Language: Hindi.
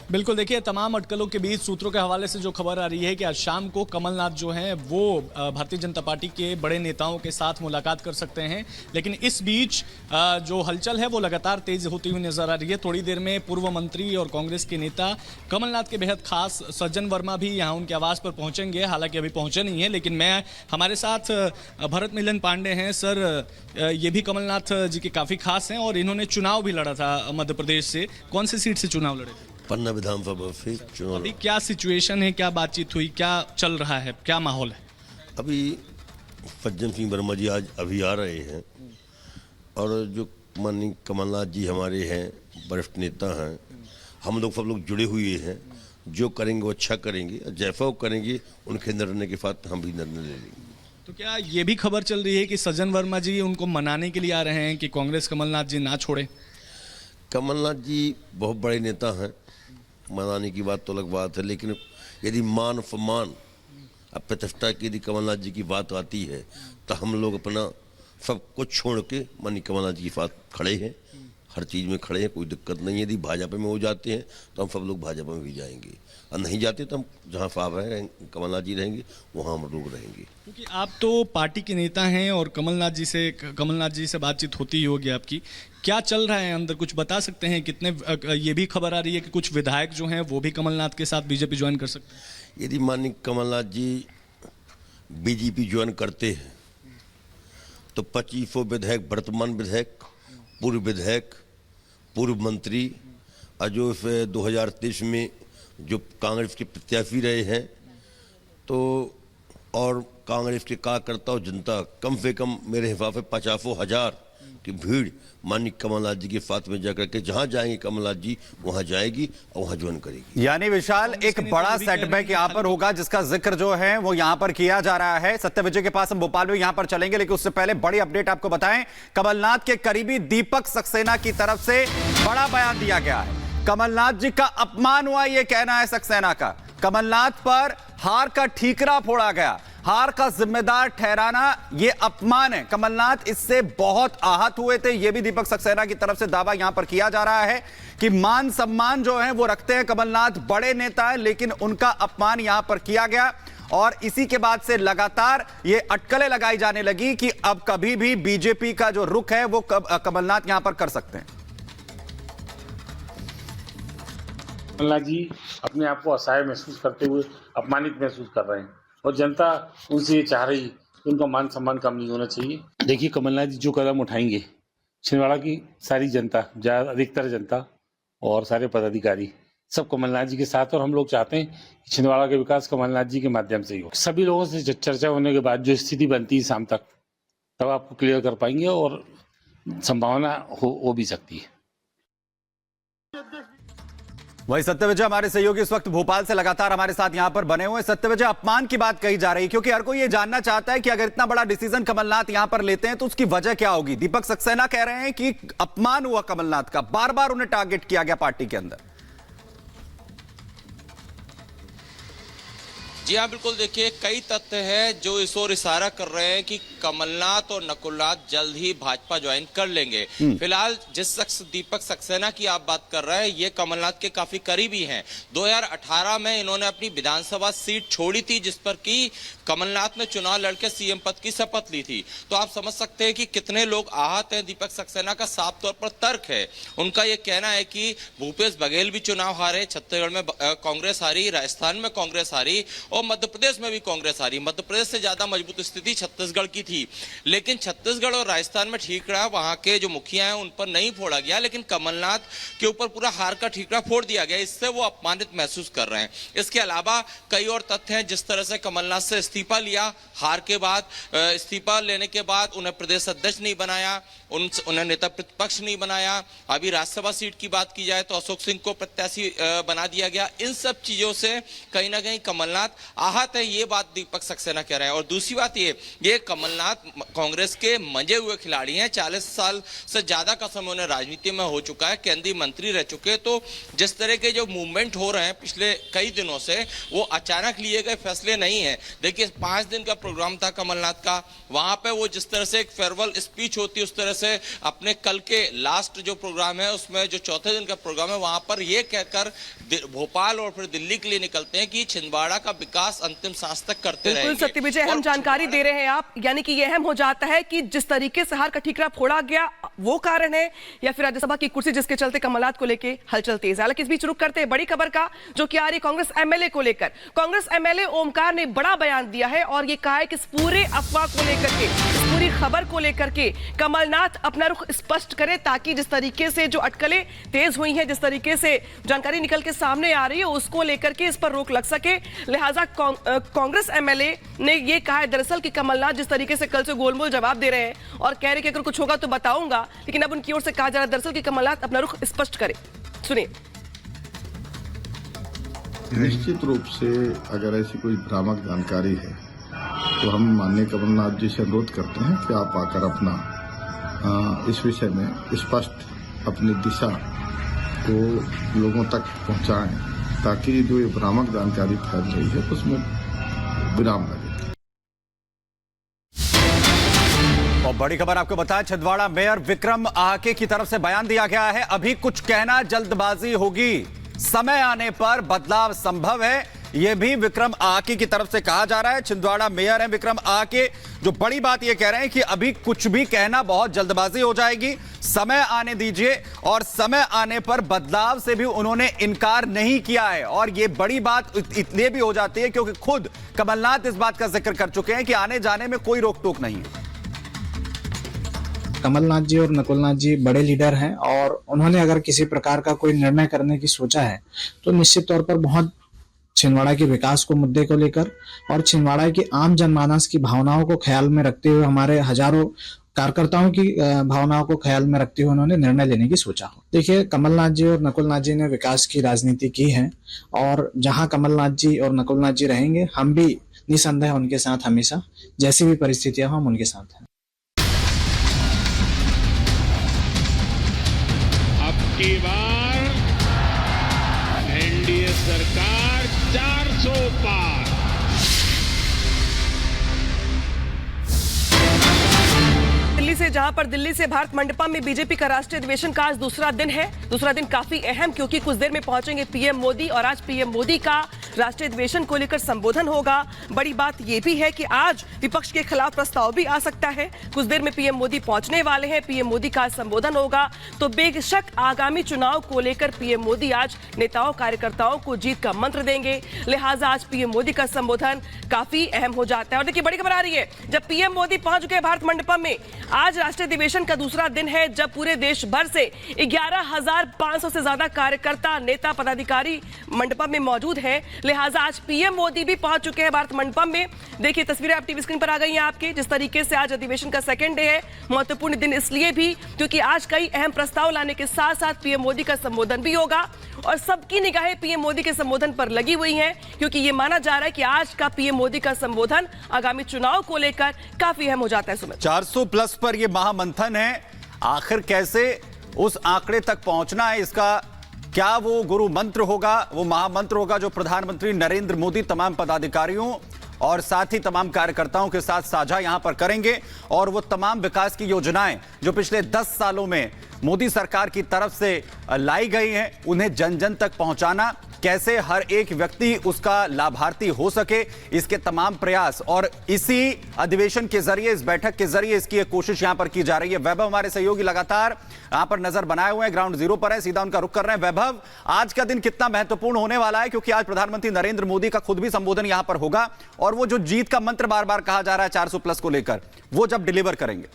बिल्कुल, देखिए तमाम अटकलों के बीच सूत्रों के हवाले से जो खबर आ रही है कि आज शाम को कमलनाथ जो हैं वो भारतीय जनता पार्टी के बड़े नेताओं के साथ मुलाकात कर सकते हैं। लेकिन इस बीच जो हलचल है वो लगातार तेज होती हुई नजर आ रही है। थोड़ी देर में पूर्व मंत्री और कांग्रेस के नेता कमलनाथ के बेहद खास सज्जन वर्मा भी यहाँ उनके आवास पर पहुंचेंगे। हालांकि अभी पहुंचे नहीं है, लेकिन मैं हमारे साथ भरत मिलन पांडे हैं। सर, ये भी कमलनाथ जी के काफ़ी खास हैं और इन्होंने चुनाव भी लड़ा था मध्य प्रदेश से। कौन सी सीट से चुनाव लड़े थे? पन्ना विधानसभा से चुनाव। अभी क्या सिचुएशन है, क्या बातचीत हुई, क्या चल रहा है, क्या माहौल है? अभी सज्जन सिंह वर्मा जी आज अभी आ रहे हैं और जो माननीय कमलनाथ जी हमारे हैं, वरिष्ठ नेता हैं, हम लोग सब लोग जुड़े हुए हैं। जो करेंगे वो अच्छा करेंगे, जैसा वो करेंगे उनके निर्णय के साथ हम भी निर्णय ले लेंगे। तो क्या ये भी खबर चल रही है कि सज्जन वर्मा जी उनको मनाने के लिए आ रहे हैं कि कांग्रेस कमलनाथ जी ना छोड़े? कमलनाथ जी बहुत बड़े नेता हैं, मनाने की बात तो अलग बात है, लेकिन यदि मान सम्मान अब प्रतिष्ठा की यदि कमलनाथ जी की बात आती है तो हम लोग अपना सब कुछ छोड़ के माननीय कमलनाथ जी के साथ खड़े हैं, हर चीज़ में खड़े हैं, कोई दिक्कत नहीं है। यदि भाजपा में हो जाते हैं तो हम सब लोग भाजपा में भी जाएंगे, और नहीं जाते तो हम जहाँ साहब रहेंगे, कमलनाथ जी रहेंगे, वहाँ हम लोग रहेंगे। क्योंकि आप तो पार्टी के नेता हैं और कमलनाथ जी से बातचीत होती ही होगी आपकी। क्या चल रहा है अंदर, कुछ बता सकते हैं? कितने ये भी खबर आ रही है कि कुछ विधायक जो हैं वो भी कमलनाथ के साथ बीजेपी ज्वाइन कर सकते हैं। यदि माननीय कमलनाथ जी बीजेपी ज्वाइन करते हैं तो 2500 विधायक, वर्तमान विधायक, पूर्व विधायक, पूर्व मंत्री और जो 2023 में जो कांग्रेस के प्रत्याशी रहे हैं, तो और कांग्रेस के कार्यकर्ता और जनता, कम से कम मेरे हिसाब से 50,000 की भीड़ माननीय कमलनाथ जी के साथ में जाकर के जहां जाएंगे कमलनाथ जी वहां जाएगी और वहां ज्वाइन करेगी। यानी विशाल, एक बड़ा सेटबैक यहां पर होगा जिसका जिक्र जो है वो यहां पर किया जा रहा है। सत्यविजय के पास हम भोपाल में यहां पर चलेंगे, लेकिन उससे पहले बड़ी अपडेट आपको बताएं। कमलनाथ के करीबी दीपक सक्सेना की तरफ से बड़ा बयान दिया गया है। कमलनाथ जी का अपमान हुआ, यह कहना है सक्सेना का। कमलनाथ पर हार का ठीकरा फोड़ा गया, हार का जिम्मेदार ठहराना यह अपमान है। कमलनाथ इससे बहुत आहत हुए थे, यह भी दीपक सक्सेना की तरफ से दावा यहां पर किया जा रहा है कि मान सम्मान जो है वो रखते हैं कमलनाथ, बड़े नेता है, लेकिन उनका अपमान यहां पर किया गया। और इसी के बाद से लगातार ये अटकलें लगाई जाने लगी कि अब कभी भी बीजेपी का जो रुख है वो कमलनाथ यहां पर कर सकते हैं। कमलनाथ जी अपने आप को असहाय महसूस करते हुए अपमानित महसूस कर रहे हैं और जनता उनसे ये चाह रही कि उनका मान सम्मान कम नहीं होना चाहिए। देखिए, कमलनाथ जी जो कदम उठाएंगे, छिंदवाड़ा की सारी जनता, अधिकतर जनता और सारे पदाधिकारी सब कमलनाथ जी के साथ, और हम लोग चाहते हैं कि छिंदवाड़ा का विकास कमलनाथ जी के माध्यम से ही हो। सभी लोगों से चर्चा होने के बाद जो स्थिति बनती है शाम तक, तब आपको क्लियर कर पाएंगे और संभावना हो भी सकती है। वही सत्यविजय हमारे सहयोगी इस वक्त भोपाल से लगातार हमारे साथ यहां पर बने हुए हैं। सत्यविजय, अपमान की बात कही जा रही है क्योंकि हर कोई ये जानना चाहता है कि अगर इतना बड़ा डिसीजन कमलनाथ यहां पर लेते हैं तो उसकी वजह क्या होगी। दीपक सक्सेना कह रहे हैं कि अपमान हुआ कमलनाथ का, बार बार उन्हें टारगेट किया गया पार्टी के अंदर। जी हाँ, बिल्कुल। देखिए, कई तथ्य हैं जो इस ओर इशारा कर रहे हैं कि कमलनाथ और नकुलनाथ जल्द ही भाजपा ज्वाइन कर लेंगे। फिलहाल जिस शख्स दीपक सक्सेना की आप बात कर रहे हैं, ये कमलनाथ के काफी करीबी हैं। 2018 में इन्होंने अपनी विधानसभा सीट छोड़ी थी, जिस पर कि कमलनाथ ने चुनाव लड़के सीएम पद की शपथ ली थी। तो आप समझ सकते हैं कि कितने लोग आहत हैं। दीपक सक्सेना का साफ तौर पर तर्क है, उनका यह कहना है कि भूपेश बघेल भी चुनाव हारे, छत्तीसगढ़ में कांग्रेस हारी, राजस्थान में कांग्रेस हारी और मध्य प्रदेश में भी कांग्रेस हारी। मध्य प्रदेश से ज्यादा मजबूत स्थिति छत्तीसगढ़ की थी, लेकिन छत्तीसगढ़ और राजस्थान में ठीकरा वहां के जो मुखिया हैं उन पर नहीं फोड़ा गया, लेकिन कमलनाथ के ऊपर पूरा हार का ठीकरा फोड़ दिया गया। इससे वो अपमानित महसूस कर रहे हैं। इसके अलावा कई और तथ्य हैं। जिस तरह से कमलनाथ से इस्तीफा लिया हार के बाद, इस्तीफा लेने के बाद उन्हें प्रदेश अध्यक्ष नहीं बनाया, उन्हें नेता प्रतिपक्ष नहीं बनाया। अभी राज्यसभा सीट की बात की जाए तो अशोक सिंह को प्रत्याशी बना दिया गया। इन सब चीजों से कहीं ना कहीं कमलनाथ आहत है, ये बात दीपक सक्सेना कह रहे हैं। और दूसरी बात ये कमलनाथ कांग्रेस के मंजे हुए खिलाड़ी हैं, 40 साल से ज्यादा का समय उन्हें राजनीति में हो चुका है, केंद्रीय मंत्री रह चुके हैं। तो जिस तरह के जो मूवमेंट हो रहे हैं पिछले कई दिनों से, वो अचानक लिए गए फैसले नहीं है। देखिए 5 दिन का प्रोग्राम था कमलनाथ का, वहां पे वो जिस तरह से एक फेयरवेल स्पीच होती है उस तरह से अपने कल के लास्ट जो प्रोग्राम है उसमें जो चौथे दिन का प्रोग्राम है वहां पर ये कहकर भोपाल और फिर दिल्ली के लिए निकलते हैं कि छिंदवाड़ा का विकास अंतिम सांस तक करते रहेंगे। बिल्कुल सत्य विजय, हम जानकारी दे रहे हैं आप, यानी कि यह अहम हो जाता है कि जिस तरीके से हार का ठीकरा फोड़ा गया वो कारण है या फिर राज्यसभा की कुर्सी जिसके चलते कमलनाथ को लेकर हलचल तेज है। हालांकि इस बीच रुक करते हैं बड़ी खबर का, जो कि आ रही कांग्रेस एमएलए को लेकर। कांग्रेस एमएलए ओमकार ने बड़ा बयान दिया है और ये कहा है कि इस पूरे अफवाह को लेकर के, इस पूरी खबर को लेकर के कमलनाथ अपना रुख स्पष्ट करे, ताकि जिस तरीके से जो अटकलें तेज हुई हैं, जिस तरीके से जानकारी निकल के सामने आ रही है, उसको लेकर के इस पर रोक लग सके। लिहाजा कांग्रेस एमएलए ने ये कहा है दरअसल कि कमलनाथ जिस तरीके से कल से गोलमोल जवाब दे रहे हैं और कह रहे कि अगर कुछ होगा तो बताऊंगा, लेकिन अब उनकी ओर से कहा जा रहा है दरअसल कि कमलनाथ अपना रुख स्पष्ट करे। सुनिए। निश्चित रूप से अगर ऐसी कोई भ्रामक जानकारी है तो हम माननीय कमलनाथ जी से अनुरोध करते हैं कि आप आकर अपना इस विषय में स्पष्ट अपनी दिशा को लोगों तक पहुंचाएं, ताकि जो ये भ्रामक जानकारी फैल रही है उसमें विराम लगे। और बड़ी खबर आपको बताया, छिंदवाड़ा मेयर विक्रम आके की तरफ से बयान दिया गया है, अभी कुछ कहना जल्दबाजी होगी, समय आने पर बदलाव संभव है। यह भी विक्रम आके की तरफ से कहा जा रहा है। छिंदवाड़ा मेयर है विक्रम आके, जो बड़ी बात यह कह रहे हैं कि अभी कुछ भी कहना बहुत जल्दबाजी हो जाएगी, समय आने दीजिए। और समय आने पर बदलाव से भी उन्होंने इनकार नहीं किया है। और यह बड़ी बात इसलिए भी हो जाती है क्योंकि खुद कमलनाथ इस बात का जिक्र कर चुके हैं कि आने जाने में कोई रोक टोक नहीं है। कमलनाथ जी और नकुलनाथ जी बड़े लीडर हैं और उन्होंने अगर किसी प्रकार का कोई निर्णय करने की सोचा है तो निश्चित तौर पर बहुत छिंदवाड़ा के विकास को मुद्दे को लेकर और छिंदवाड़ा की आम जनमानस की भावनाओं को ख्याल में रखते हुए, हमारे हजारों कार्यकर्ताओं की भावनाओं को ख्याल में रखते हुए उन्होंने निर्णय लेने की सोचा हो। देखिए, कमलनाथ जी और नकुलनाथ जी ने विकास की राजनीति की है और जहां कमलनाथ जी और नकुलनाथ जी रहेंगे, हम भी निसंदेह उनके साथ हमेशा, जैसी भी परिस्थितियां हम उनके साथ हैं। की बार एनडीए सरकार 400 पार। दिल्ली से, जहां पर दिल्ली से भारत मंडपम में बीजेपी का राष्ट्रीय अधिवेशन का आज दूसरा दिन है। दूसरा दिन काफी अहम, क्योंकि कुछ देर में पहुंचेंगे पीएम मोदी और आज पीएम मोदी का राष्ट्रीय अधिवेशन को लेकर संबोधन होगा। बड़ी बात यह भी है कि आज विपक्ष के खिलाफ प्रस्ताव भी आ सकता है। कुछ देर में पीएम मोदी पहुंचने वाले हैं, पीएम मोदी का संबोधन होगा, तो बेशक आगामी चुनाव को लेकर पीएम मोदी आज नेताओं कार्यकर्ताओं को जीत का मंत्र देंगे। लिहाजा आज पीएम मोदी का संबोधन काफी अहम हो जाता है। और देखिए, बड़ी खबर आ रही है, जब पीएम मोदी पहुंच गए भारत मंडपम में, आज राष्ट्रीय अधिवेशन का दूसरा दिन है, जब पूरे देश भर से 11,500 से ज्यादा कार्यकर्ता, नेता, पदाधिकारी मंडपम में मौजूद हैं। लिहाजा आज पीएम मोदी भी पहुंच चुके हैं भारत मंडपम में। देखिए, तस्वीरें आप टीवी स्क्रीन पर आ गई हैं आपके, जिस तरीके से आज अधिवेशन का सेकंड डे है। महत्वपूर्ण दिन इसलिए भी क्योंकि आज कई अहम प्रस्ताव लाने के साथ साथ पीएम मोदी का संबोधन भी होगा और सबकी निगाहें पीएम मोदी के संबोधन पर लगी हुई हैं, क्योंकि यह माना जा रहा है कि आज का पीएम मोदी का संबोधन आगामी चुनाव को लेकर काफी अहम हो जाता है। सुमित, 400 प्लस पर यह महामंथन है, आखिर कैसे उस आंकड़े तक पहुंचना है, इसका क्या वो गुरु मंत्र होगा, वो महामंत्र होगा जो प्रधानमंत्री नरेंद्र मोदी तमाम पदाधिकारियों और साथ ही तमाम कार्यकर्ताओं के साथ साझा यहां पर करेंगे। और वो तमाम विकास की योजनाएं जो पिछले 10 सालों में मोदी सरकार की तरफ से लाई गई हैं, उन्हें जन जन तक पहुंचाना, कैसे हर एक व्यक्ति उसका लाभार्थी हो सके, इसके तमाम प्रयास। और इसी अधिवेशन के जरिए, इस बैठक के जरिए इसकी एक कोशिश यहां पर की जा रही है। वैभव हमारे सहयोगी लगातार यहां पर नजर बनाए हुए हैं, ग्राउंड जीरो पर है, सीधा उनका रुख कर रहे हैं। वैभव, आज का दिन कितना महत्वपूर्ण होने वाला है, क्योंकि आज प्रधानमंत्री नरेंद्र मोदी का खुद भी संबोधन यहां पर होगा और वो जो जीत का मंत्र बार बार कहा जा रहा है 400 प्लस को लेकर, वो जब डिलीवर करेंगे?